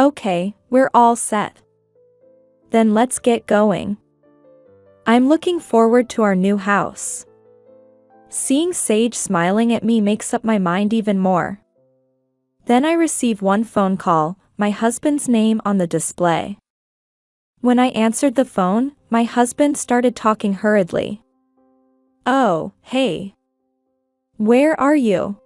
Okay, we're all set. Then let's get going. I'm looking forward to our new house. Seeing Sage smiling at me makes up my mind even more. Then I receive one phone call, my husband's name on the display. When I answered the phone, my husband started talking hurriedly. Oh, hey. Where are you?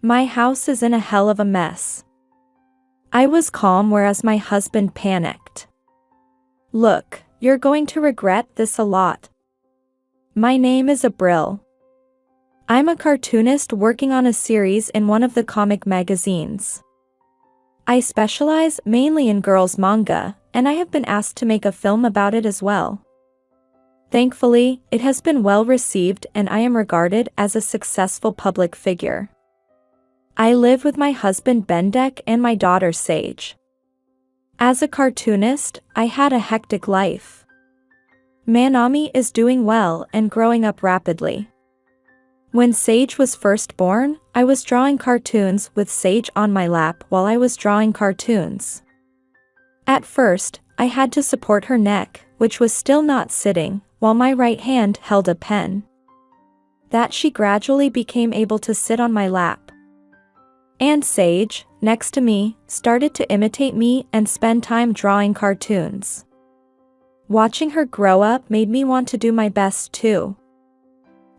My house is in a hell of a mess. I was calm whereas my husband panicked. Look, you're going to regret this a lot. My name is Abril. I'm a cartoonist working on a series in one of the comic magazines. I specialize mainly in girls' manga, and I have been asked to make a film about it as well. Thankfully, it has been well received and I am regarded as a successful public figure. I live with my husband Bendek and my daughter Sage. As a cartoonist, I had a hectic life. Manami is doing well and growing up rapidly. When Sage was first born, I was drawing cartoons with Sage on my lap while I was drawing cartoons. At first, I had to support her neck, which was still not sitting, while my right hand held a pen. That she gradually became able to sit on my lap. And Sage, next to me, started to imitate me and spend time drawing cartoons. Watching her grow up made me want to do my best too.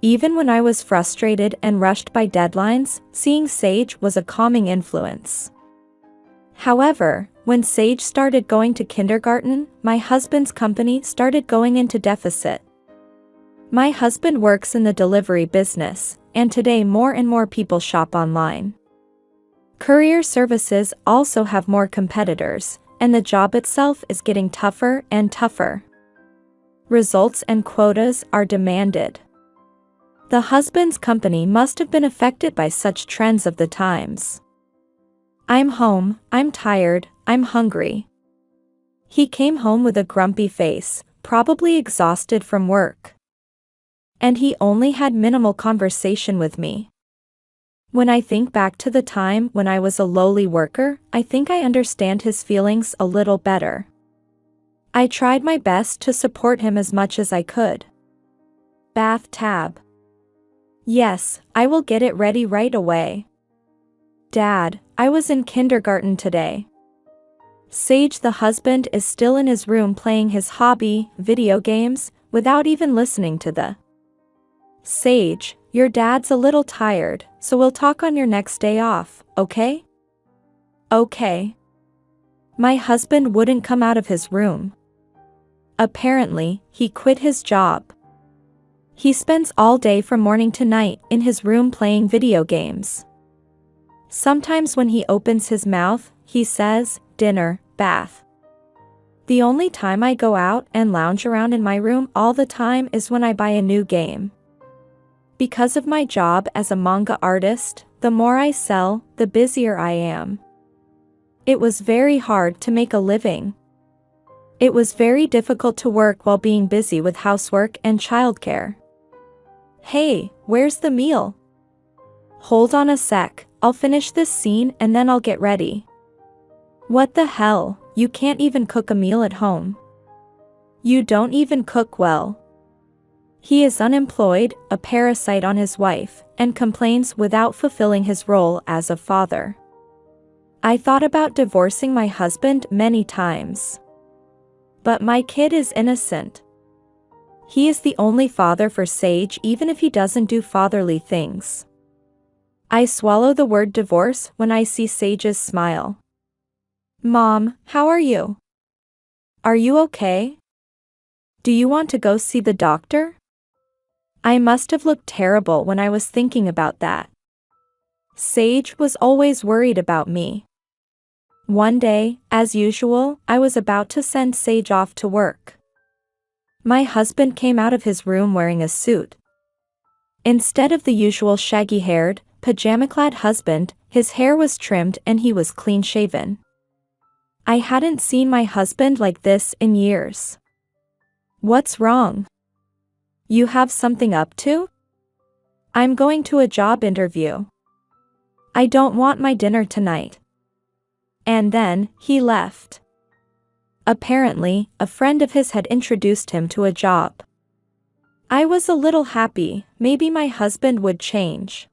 Even when I was frustrated and rushed by deadlines, seeing Sage was a calming influence. However, when Sage started going to kindergarten, my husband's company started going into deficit. My husband works in the delivery business, and today more and more people shop online. Courier services also have more competitors, and the job itself is getting tougher and tougher. Results and quotas are demanded. The husband's company must have been affected by such trends of the times. I'm home, I'm tired, I'm hungry. He came home with a grumpy face, probably exhausted from work. And he only had minimal conversation with me. When I think back to the time when I was a lowly worker, I think I understand his feelings a little better. I tried my best to support him as much as I could. Bath tab. Yes, I will get it ready right away. Dad, I was in kindergarten today. Sage the husband is still in his room playing his hobby, video games, without even listening to the Sage, your dad's a little tired, so we'll talk on your next day off, okay? Okay. My husband wouldn't come out of his room. Apparently, he quit his job. He spends all day from morning to night in his room playing video games. Sometimes when he opens his mouth, he says, dinner, bath. The only time I go out and lounge around in my room all the time is when I buy a new game. Because of my job as a manga artist, the more I sell, the busier I am. It was very hard to make a living. It was very difficult to work while being busy with housework and childcare. Hey, where's the meal? Hold on a sec, I'll finish this scene and then I'll get ready. What the hell, you can't even cook a meal at home. You don't even cook well. He is unemployed, a parasite on his wife, and complains without fulfilling his role as a father. I thought about divorcing my husband many times. But my kid is innocent. He is the only father for Sage even if he doesn't do fatherly things. I swallow the word divorce when I see Sage's smile. Mom, how are you? Are you okay? Do you want to go see the doctor? I must have looked terrible when I was thinking about that. Sage was always worried about me. One day, as usual, I was about to send Sage off to work. My husband came out of his room wearing a suit. Instead of the usual shaggy-haired, pajama-clad husband, his hair was trimmed and he was clean-shaven. I hadn't seen my husband like this in years. What's wrong? You have something up to? I'm going to a job interview. I don't want my dinner tonight. And then, he left. Apparently, a friend of his had introduced him to a job. I was a little happy, maybe my husband would change.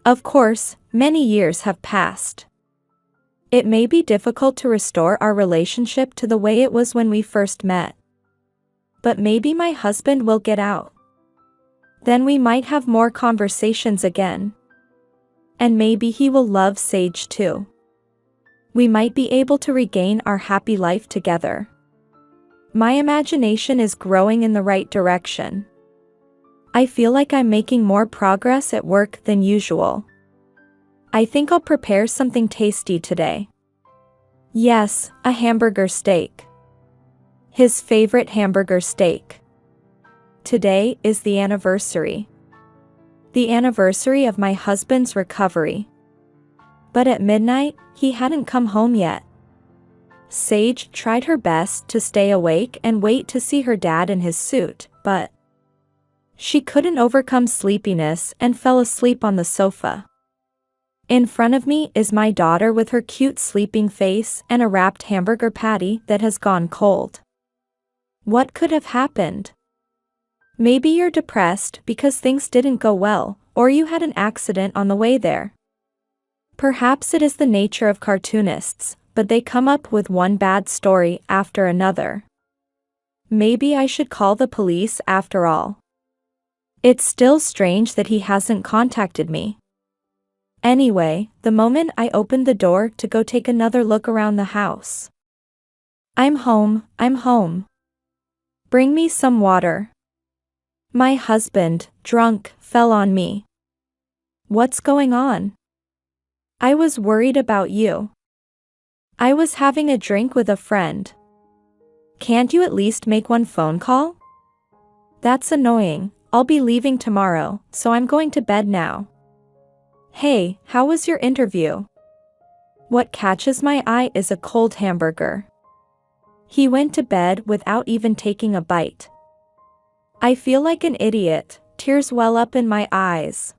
Of course, many years have passed. It may be difficult to restore our relationship to the way it was when we first met. But maybe my husband will get out. Then we might have more conversations again. And maybe he will love Sage too. We might be able to regain our happy life together. My imagination is growing in the right direction. I feel like I'm making more progress at work than usual. I think I'll prepare something tasty today. Yes, a hamburger steak. His favorite hamburger steak. Today is the anniversary. The anniversary of my husband's recovery. But at midnight, he hadn't come home yet. Sage tried her best to stay awake and wait to see her dad in his suit, but she couldn't overcome sleepiness and fell asleep on the sofa. In front of me is my daughter with her cute sleeping face and a wrapped hamburger patty that has gone cold. What could have happened? Maybe you're depressed because things didn't go well, or you had an accident on the way there. Perhaps it is the nature of cartoonists, but they come up with one bad story after another. Maybe I should call the police after all. It's still strange that he hasn't contacted me. Anyway, the moment I opened the door to go take another look around the house. I'm home. Bring me some water. My husband, drunk, fell on me. What's going on? I was worried about you. I was having a drink with a friend. Can't you at least make one phone call? That's annoying. I'll be leaving tomorrow, so I'm going to bed now. Hey, how was your interview? What catches my eye is a cold hamburger. He went to bed without even taking a bite. I feel like an idiot, tears well up in my eyes.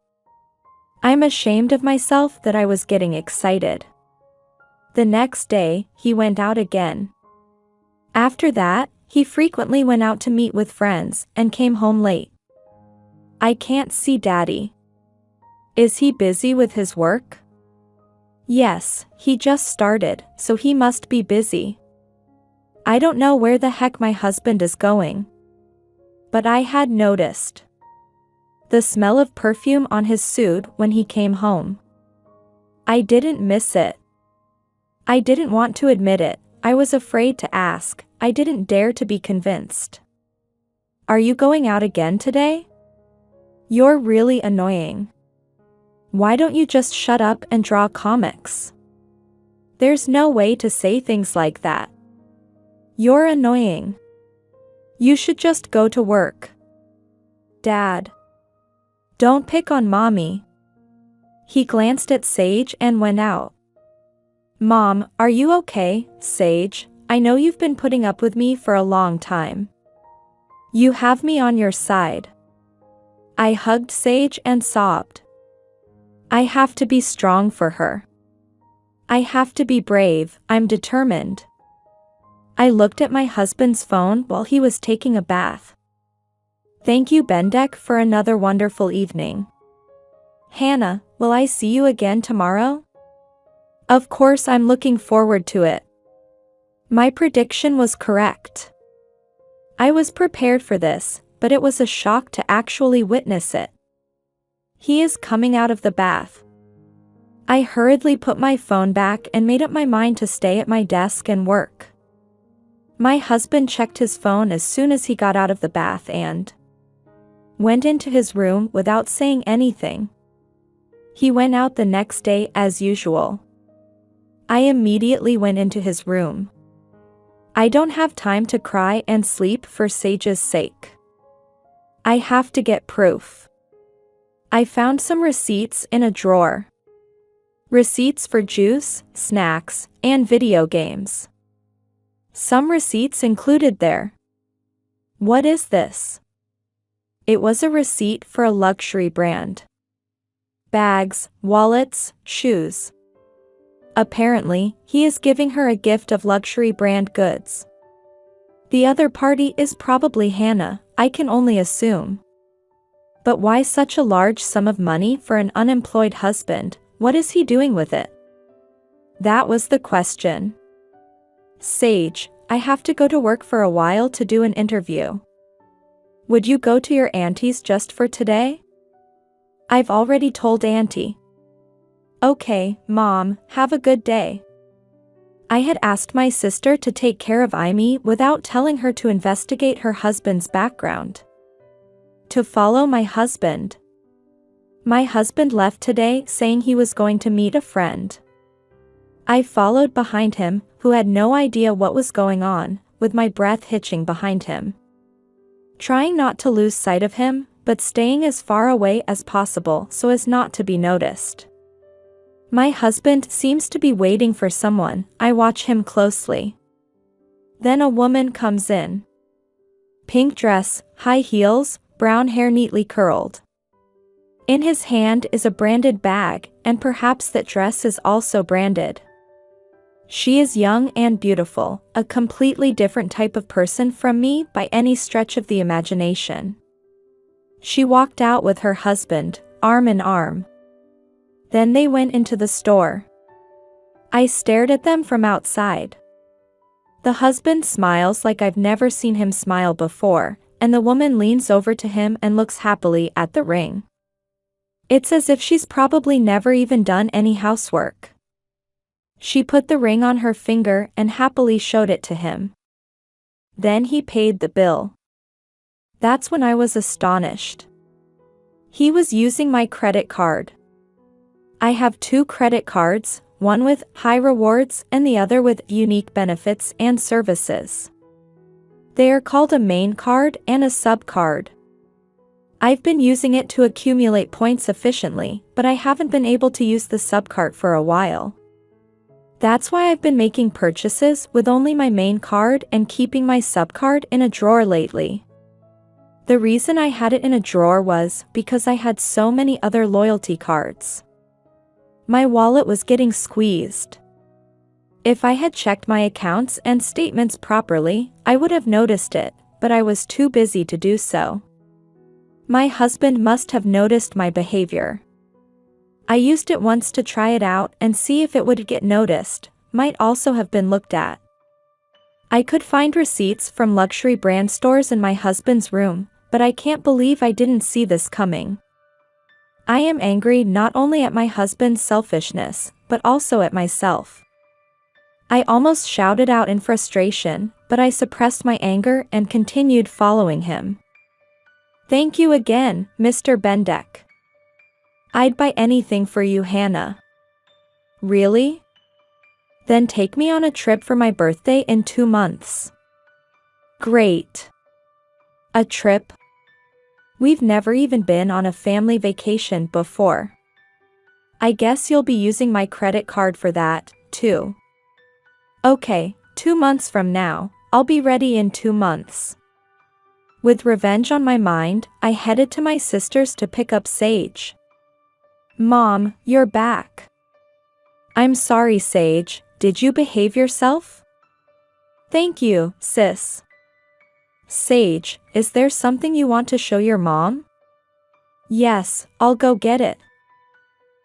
I'm ashamed of myself that I was getting excited. The next day, he went out again. After that, he frequently went out to meet with friends and came home late. I can't see Daddy. Is he busy with his work? Yes, he just started, so he must be busy. I don't know where the heck my husband is going. But I had noticed the smell of perfume on his suit when he came home. I didn't miss it. I didn't want to admit it, I was afraid to ask, I didn't dare to be convinced. Are you going out again today? You're really annoying. Why don't you just shut up and draw comics? There's no way to say things like that. You're annoying. You should just go to work. Dad. Don't pick on Mommy. He glanced at Sage and went out. Mom, are you okay, Sage? I know you've been putting up with me for a long time. You have me on your side. I hugged Sage and sobbed. I have to be strong for her. I have to be brave, I'm determined. I looked at my husband's phone while he was taking a bath. Thank you, Bendek, for another wonderful evening. Hannah, will I see you again tomorrow? Of course, I'm looking forward to it. My prediction was correct. I was prepared for this, but it was a shock to actually witness it. He is coming out of the bath. I hurriedly put my phone back and made up my mind to stay at my desk and work. My husband checked his phone as soon as he got out of the bath and went into his room without saying anything. He went out the next day as usual. I immediately went into his room. I don't have time to cry and sleep for Sage's sake. I have to get proof. I found some receipts in a drawer. Receipts for juice, snacks, and video games. Some receipts included there. What is this? It was a receipt for a luxury brand. Bags, wallets, shoes. Apparently, he is giving her a gift of luxury brand goods. The other party is probably Hannah, I can only assume. But why such a large sum of money for an unemployed husband? What is he doing with it? That was the question. Sage, I have to go to work for a while to do an interview. Would you go to your auntie's just for today? I've already told Auntie. Okay, Mom, have a good day. I had asked my sister to take care of Amy without telling her to investigate her husband's background. To follow my husband. My husband left today saying he was going to meet a friend. I followed behind him, who had no idea what was going on, with my breath hitching behind him. Trying not to lose sight of him, but staying as far away as possible so as not to be noticed. My husband seems to be waiting for someone, I watch him closely. Then a woman comes in. Pink dress, high heels, brown hair neatly curled. In his hand is a branded bag, and perhaps that dress is also branded. She is young and beautiful, a completely different type of person from me by any stretch of the imagination. She walked out with her husband, arm in arm. Then they went into the store. I stared at them from outside. The husband smiles like I've never seen him smile before, and the woman leans over to him and looks happily at the ring. It's as if she's probably never even done any housework. She put the ring on her finger and happily showed it to him. Then he paid the bill. That's when I was astonished. He was using my credit card. I have 2 credit cards, one with high rewards and the other with unique benefits and services. They are called a main card and a sub card. I've been using it to accumulate points efficiently, but I haven't been able to use the sub card for a while. That's why I've been making purchases with only my main card and keeping my sub card in a drawer lately. The reason I had it in a drawer was because I had so many other loyalty cards. My wallet was getting squeezed. If I had checked my accounts and statements properly, I would have noticed it, but I was too busy to do so. My husband must have noticed my behavior. I used it once to try it out and see if it would get noticed, might also have been looked at. I could find receipts from luxury brand stores in my husband's room, but I can't believe I didn't see this coming. I am angry not only at my husband's selfishness, but also at myself. I almost shouted out in frustration, but I suppressed my anger and continued following him. Thank you again, Mr. Bendeck. I'd buy anything for you, Hannah. Really? Then take me on a trip for my birthday in 2 months. Great. A trip? We've never even been on a family vacation before. I guess you'll be using my credit card for that, too. Okay, 2 months from now, I'll be ready in 2 months. With revenge on my mind, I headed to my sister's to pick up Sage. Mom, you're back. I'm sorry, Sage, did you behave yourself? Thank you, sis. Sage, is there something you want to show your mom? Yes, I'll go get it.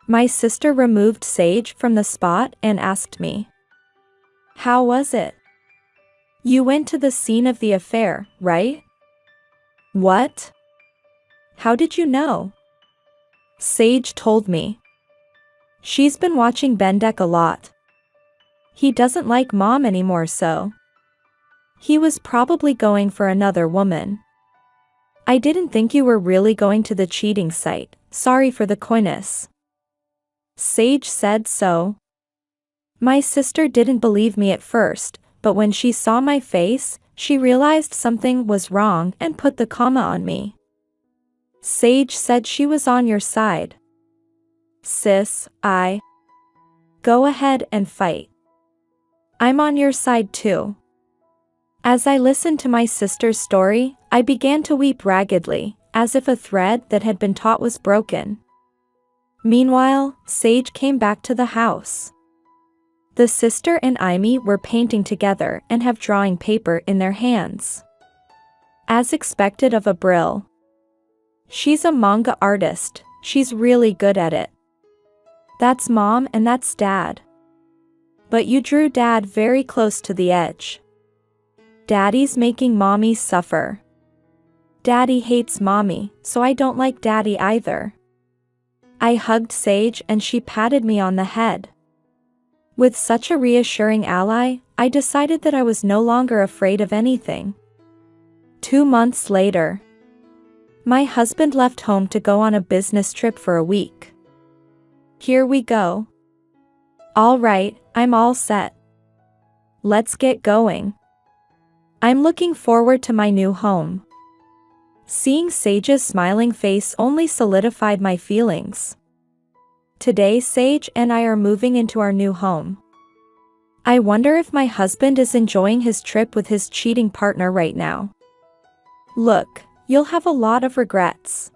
My sister removed Sage from the spot and asked me. How was it? You went to the scene of the affair, right? What? How did you know? Sage told me. She's been watching Bendeck a lot. He doesn't like Mom anymore, so. He was probably going for another woman. I didn't think you were really going to the cheating site, sorry for the coyness. Sage said so. My sister didn't believe me at first, but when she saw my face, she realized something was wrong and put the comma on me. Sage said she was on your side. Sis, Go ahead and fight. I'm on your side too. As I listened to my sister's story, I began to weep raggedly, as if a thread that had been taut was broken. Meanwhile, Sage came back to the house. The sister and Amy were painting together and have drawing paper in their hands. As expected of a Brill. She's a manga artist, she's really good at it. That's Mom and that's Dad. But you drew Dad very close to the edge. Daddy's making Mommy suffer. Daddy hates Mommy, so I don't like Daddy either. I hugged Sage and she patted me on the head. With such a reassuring ally, I decided that I was no longer afraid of anything. 2 months later. My husband left home to go on a business trip for a week. Here we go. All right, I'm all set. Let's get going. I'm looking forward to my new home. Seeing Sage's smiling face only solidified my feelings. Today Sage and I are moving into our new home. I wonder if my husband is enjoying his trip with his cheating partner right now. Look, you'll have a lot of regrets.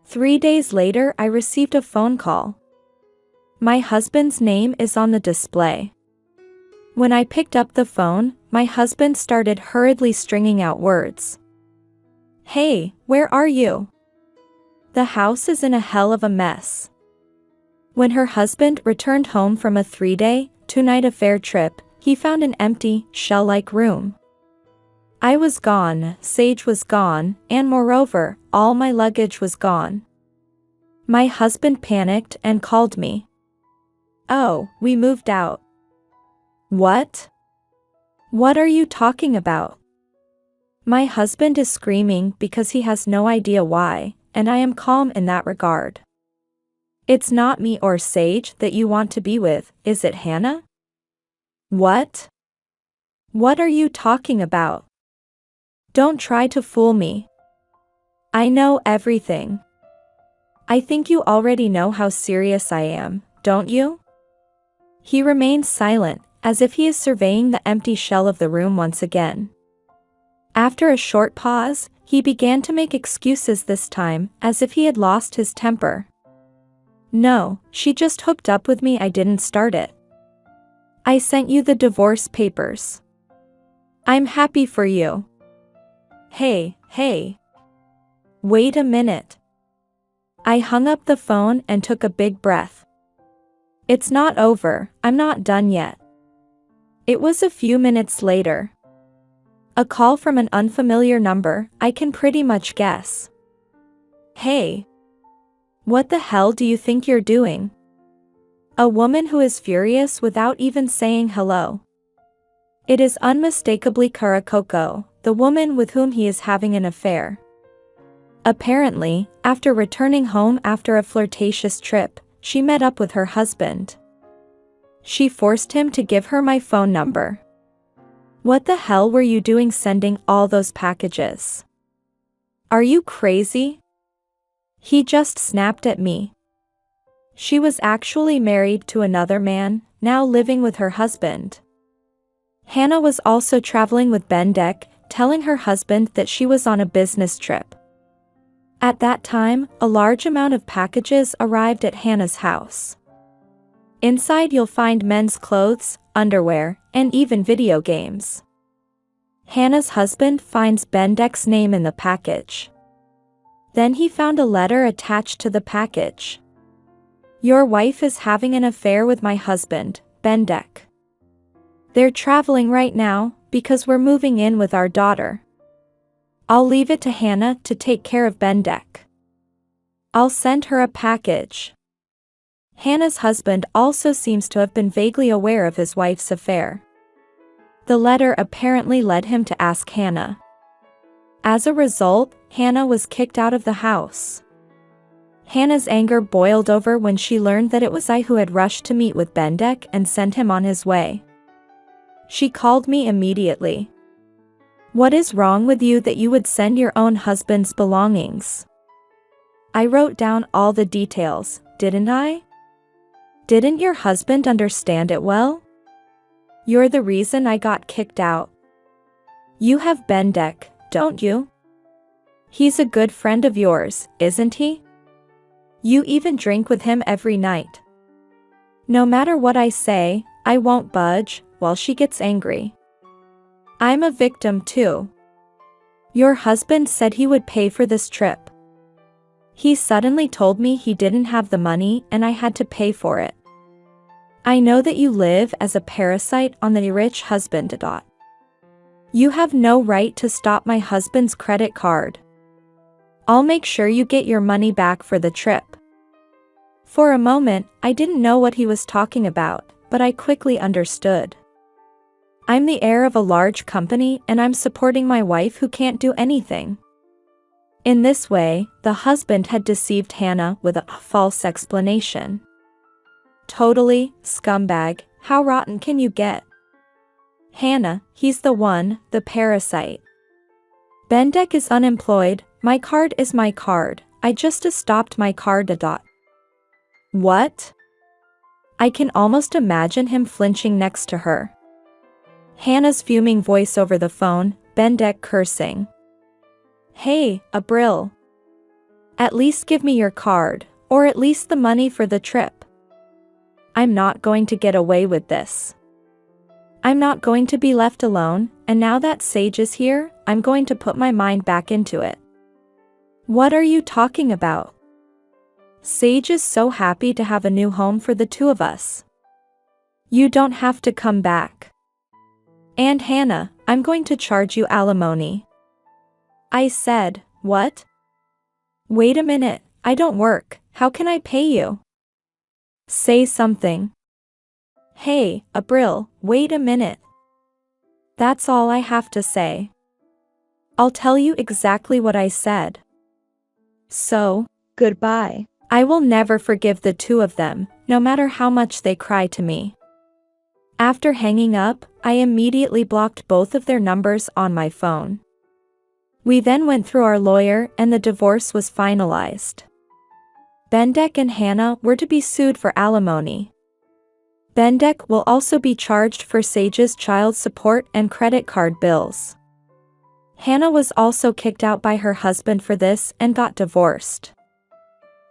3 days later I received a phone call. My husband's name is on the display. When I picked up the phone, my husband started hurriedly stringing out words. Hey, where are you? The house is in a hell of a mess. When her husband returned home from a 3-day, 2-night affair trip, he found an empty, shell-like room. I was gone, Sage was gone, and moreover, all my luggage was gone. My husband panicked and called me. Oh, we moved out. What? What are you talking about? My husband is screaming because he has no idea why, and I am calm in that regard. It's not me or Sage that you want to be with, is it, Hannah? What? What are you talking about? Don't try to fool me. I know everything. I think you already know how serious I am, don't you? He remains silent, as if he is surveying the empty shell of the room once again. After a short pause, he began to make excuses this time, as if he had lost his temper. No, she just hooked up with me, I didn't start it. I sent you the divorce papers. I'm happy for you. Hey. Wait a minute. I hung up the phone and took a big breath. It's not over, I'm not done yet. It was a few minutes later. A call from an unfamiliar number, I can pretty much guess. Hey. What the hell do you think you're doing? A woman who is furious without even saying hello. It is unmistakably Karakoko, the woman with whom he is having an affair. Apparently, after returning home after a flirtatious trip, she met up with her husband. She forced him to give her my phone number. What the hell were you doing sending all those packages? Are you crazy? He just snapped at me. She was actually married to another man, now living with her husband. Hannah was also traveling with Bendek, telling her husband that she was on a business trip. At that time, a large amount of packages arrived at Hannah's house. Inside you'll find men's clothes, underwear, and even video games. Hannah's husband finds Bendek's name in the package. Then he found a letter attached to the package. Your wife is having an affair with my husband, Bendek. They're traveling right now, because we're moving in with our daughter. I'll leave it to Hannah to take care of Bendek. I'll send her a package. Hannah's husband also seems to have been vaguely aware of his wife's affair. The letter apparently led him to ask Hannah. As a result, Hannah was kicked out of the house. Hannah's anger boiled over when she learned that it was I who had rushed to meet with Bendek and sent him on his way. She called me immediately. What is wrong with you that you would send your own husband's belongings? I wrote down all the details, didn't I? Didn't your husband understand it well? You're the reason I got kicked out. You have Bendek, don't you? He's a good friend of yours, isn't he? You even drink with him every night. No matter what I say, I won't budge, while she gets angry. I'm a victim too. Your husband said he would pay for this trip. He suddenly told me he didn't have the money and I had to pay for it. I know that you live as a parasite on the rich husband. You have no right to stop my husband's credit card. I'll make sure you get your money back for the trip. For a moment, I didn't know what he was talking about, but I quickly understood. I'm the heir of a large company and I'm supporting my wife who can't do anything. In this way, the husband had deceived Hannah with a false explanation. Totally, scumbag, how rotten can you get? Hannah, he's the one, the parasite. Bendak is unemployed, my card is my card, I just stopped my card. What? I can almost imagine him flinching next to her. Hannah's fuming voice over the phone, Bendak cursing. Hey, Abril. At least give me your card, or at least the money for the trip. I'm not going to get away with this. I'm not going to be left alone, and now that Sage is here, I'm going to put my mind back into it. What are you talking about? Sage is so happy to have a new home for the two of us. You don't have to come back. And Hannah, I'm going to charge you alimony. I said, what? Wait a minute, I don't work, how can I pay you? Say something. Hey, Abril, wait a minute. That's all I have to say. I'll tell you exactly what I said. So, goodbye. I will never forgive the two of them, no matter how much they cry to me. After hanging up, I immediately blocked both of their numbers on my phone. We then went through our lawyer and the divorce was finalized. Bendak and Hannah were to be sued for alimony. Bendak will also be charged for Sage's child support and credit card bills. Hannah was also kicked out by her husband for this and got divorced.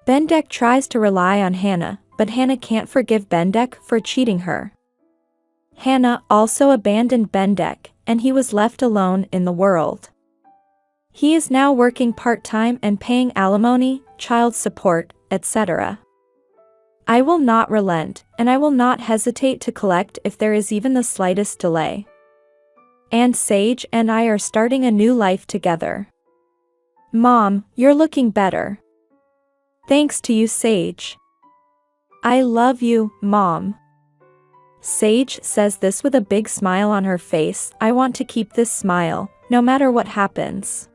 Bendak tries to rely on Hannah, but Hannah can't forgive Bendak for cheating her. Hannah also abandoned Bendak, and he was left alone in the world. He is now working part-time and paying alimony, child support, etc. I will not relent, and I will not hesitate to collect if there is even the slightest delay. And Sage and I are starting a new life together. Mom, you're looking better. Thanks to you, Sage. I love you, Mom. Sage says this with a big smile on her face. I want to keep this smile, no matter what happens.